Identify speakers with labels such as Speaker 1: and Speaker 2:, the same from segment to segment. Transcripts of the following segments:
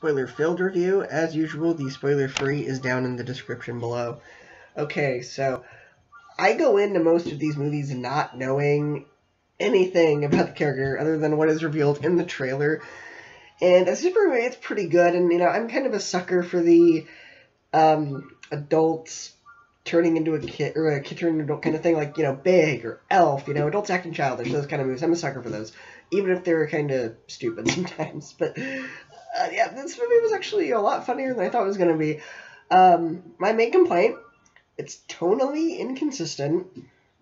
Speaker 1: spoiler-filled review. As usual, the spoiler-free is down in the description below. Okay, so I go into most of these movies not knowing anything about the character other than what is revealed in the trailer. And as a super movie, it's pretty good. And, I'm kind of a sucker for the adults turning into a kid, or a kid turning into an adult kind of thing, like, Big or Elf, adults acting childish, those kind of movies. I'm a sucker for those, even if they're kind of stupid sometimes. But, yeah, this movie was actually a lot funnier than I thought it was going to be. My main complaint, it's tonally inconsistent.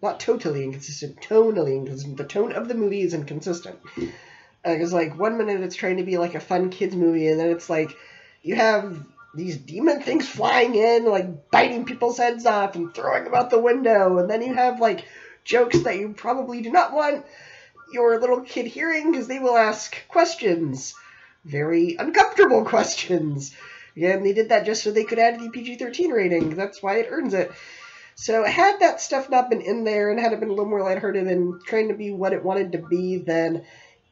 Speaker 1: Not totally inconsistent, tonally inconsistent. The tone of the movie is inconsistent. Because, 1 minute it's trying to be, a fun kids movie, and then it's, you have these demon things flying in, biting people's heads off and throwing them out the window, and then you have, jokes that you probably do not want your little kid hearing, because they will ask questions. Very uncomfortable questions. And they did that just so they could add the PG-13 rating. That's why it earns it. So had that stuff not been in there and had it been a little more lighthearted and trying to be what it wanted to be, then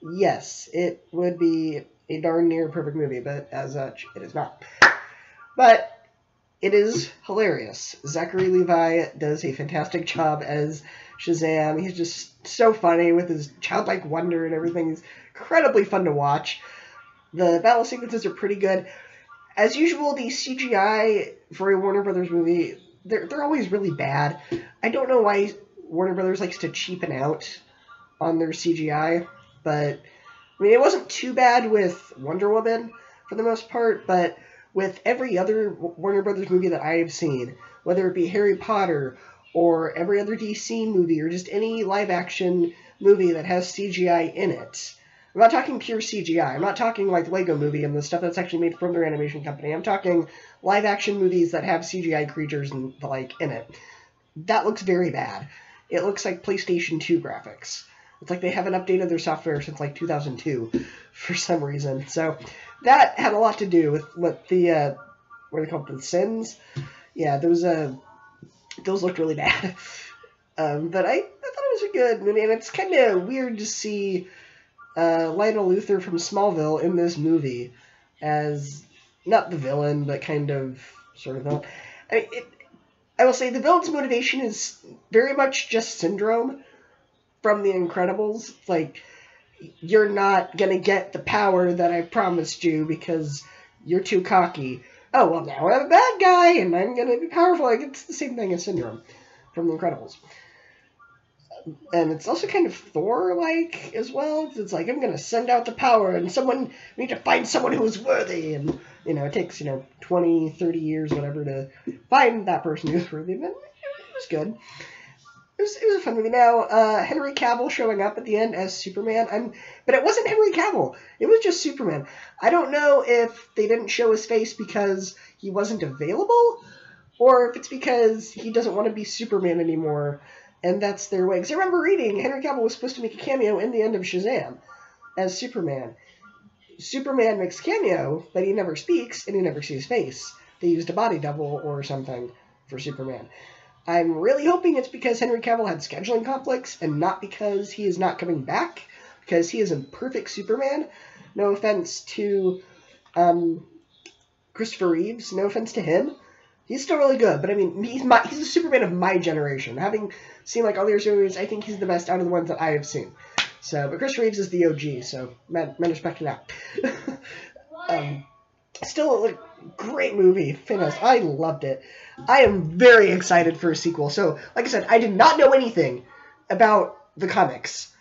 Speaker 1: yes, it would be a darn near perfect movie, but as such, it is not. But it is hilarious. Zachary Levi does a fantastic job as Shazam. He's just so funny with his childlike wonder and everything. He's incredibly fun to watch. The battle sequences are pretty good. As usual, the CGI for a Warner Brothers movie, they're always really bad. I don't know why Warner Brothers likes to cheapen out on their CGI, but it wasn't too bad with Wonder Woman for the most part, but with every other Warner Brothers movie that I have seen, whether it be Harry Potter or every other DC movie or just any live-action movie that has CGI in it. I'm not talking pure CGI. I'm not talking like Lego Movie and the stuff that's actually made from their animation company. I'm talking live-action movies that have CGI creatures and the like in it. That looks very bad. It looks like PlayStation 2 graphics. It's like they haven't updated their software since 2002 for some reason. So that had a lot to do with what the what are they called, the sins? Yeah, those looked really bad. But I thought it was a good movie, and it's kind of weird to see Lionel Luthor from Smallville in this movie as not the villain, but kind of sort of villain. I will say the villain's motivation is very much just Syndrome from The Incredibles. It's you're not going to get the power that I promised you because you're too cocky. Oh, well, now I'm a bad guy, and I'm going to be powerful. It's the same thing as Syndrome from The Incredibles. And it's also kind of Thor-like as well. It's I'm going to send out the power, and we need to find someone who is worthy. And, it takes, 20, 30 years, whatever, to find that person who's worthy. And it was good. It was a fun movie. Now, Henry Cavill showing up at the end as Superman. But it wasn't Henry Cavill. It was just Superman. I don't know if they didn't show his face because he wasn't available, or if it's because he doesn't want to be Superman anymore, and that's their way. Because I remember reading Henry Cavill was supposed to make a cameo in the end of Shazam as Superman. Superman makes a cameo, but he never speaks, and you never see his face. They used a body double or something for Superman. I'm really hoping it's because Henry Cavill had scheduling conflicts and not because he is not coming back, because he is a perfect Superman. No offense to Christopher Reeves. No offense to him. He's still really good, but he's a Superman of my generation. Having seen all the other movies, I think he's the best out of the ones that I have seen. So, but Chris Reeves is the OG, so man respect to that. Still a great movie. Fantastic. I loved it. I am very excited for a sequel. So, like I said, I did not know anything about the comics.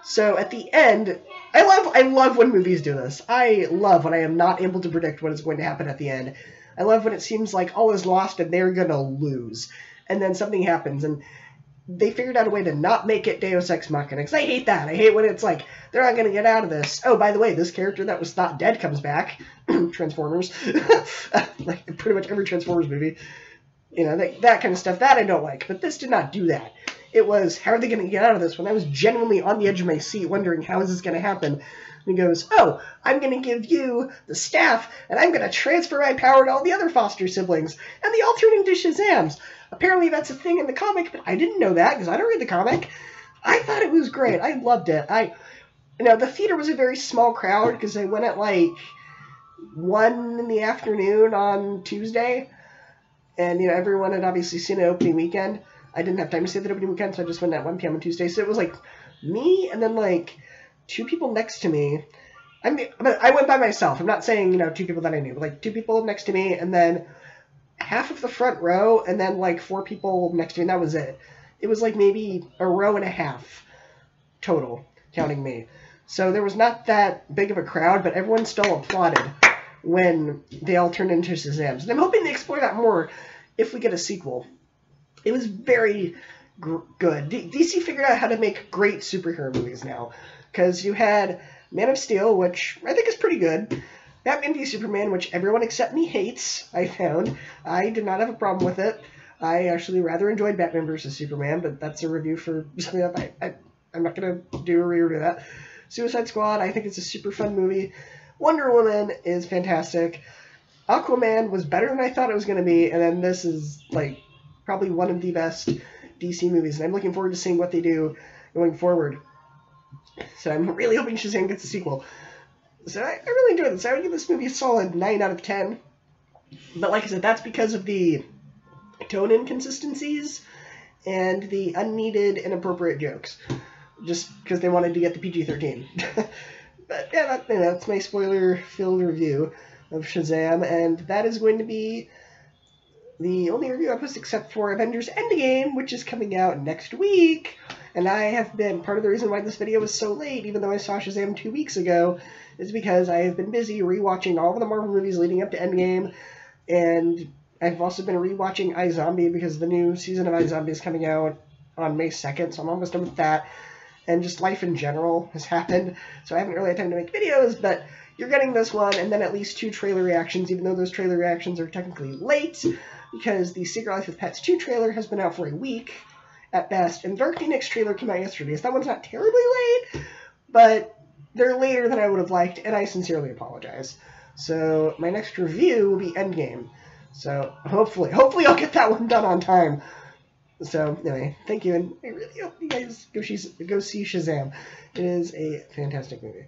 Speaker 1: So at the end, I love when movies do this. I love when I am not able to predict what is going to happen at the end. I love when it seems like all is lost and they're going to lose. And then something happens, and they figured out a way to not make it Deus Ex Machina. Because I hate that. I hate when it's they're not going to get out of this. Oh, by the way, this character that was thought dead comes back. Transformers. Pretty much every Transformers movie. That kind of stuff. That I don't like. But this did not do that. It was, how are they going to get out of this? When I was genuinely on the edge of my seat wondering, how is this going to happen? And he goes, oh, I'm going to give you the staff, and I'm going to transfer my power to all the other foster siblings, and they all turn into Shazams. Apparently that's a thing in the comic, but I didn't know that because I don't read the comic. I thought it was great. I loved it. The theater was a very small crowd because I went at 1 in the afternoon on Tuesday, and everyone had obviously seen it opening weekend. I didn't have time to see the opening weekend, so I just went at 1 p.m. on Tuesday. So it was like me and then like 2 people next to me. I went by myself. I'm not saying 2 people that I knew, but like 2 people next to me, and then half of the front row, and then like 4 people next to me, and that was it. It was like maybe a row and a half total, counting me. So there was not that big of a crowd, but everyone still applauded when they all turned into Shazams. And I'm hoping they explore that more if we get a sequel. It was very good. DC figured out how to make great superhero movies now. Because you had Man of Steel, which I think is pretty good. Batman v Superman, which everyone except me hates, I found. I did not have a problem with it. I actually rather enjoyed Batman vs. Superman, but that's a review for something that I'm not going to do a re-review of that. Suicide Squad, I think it's a super fun movie. Wonder Woman is fantastic. Aquaman was better than I thought it was going to be, and then this is like probably one of the best DC movies, and I'm looking forward to seeing what they do going forward. So I'm really hoping Shazam gets a sequel. So I really enjoyed this. I would give this movie a solid 9 out of 10. But like I said, that's because of the tone inconsistencies and the unneeded, inappropriate jokes. Just because they wanted to get the PG-13. But yeah, that's my spoiler-filled review of Shazam, and that is going to be the only review I post except for Avengers Endgame, which is coming out next week. And I have been, part of the reason why this video was so late, even though I saw Shazam 2 weeks ago, is because I have been busy rewatching all of the Marvel movies leading up to Endgame, and I've also been rewatching iZombie because the new season of iZombie is coming out on May 2nd, so I'm almost done with that. And just life in general has happened, so I haven't really had time to make videos, but you're getting this one, and then at least 2 trailer reactions, even though those trailer reactions are technically late, because the Secret Life of Pets 2 trailer has been out for a week, at best, and Dark Phoenix trailer came out yesterday, so that one's not terribly late, but they're later than I would have liked, and I sincerely apologize. So my next review will be Endgame, so hopefully I'll get that one done on time. So anyway, thank you, and I really hope you guys go see Shazam. It is a fantastic movie.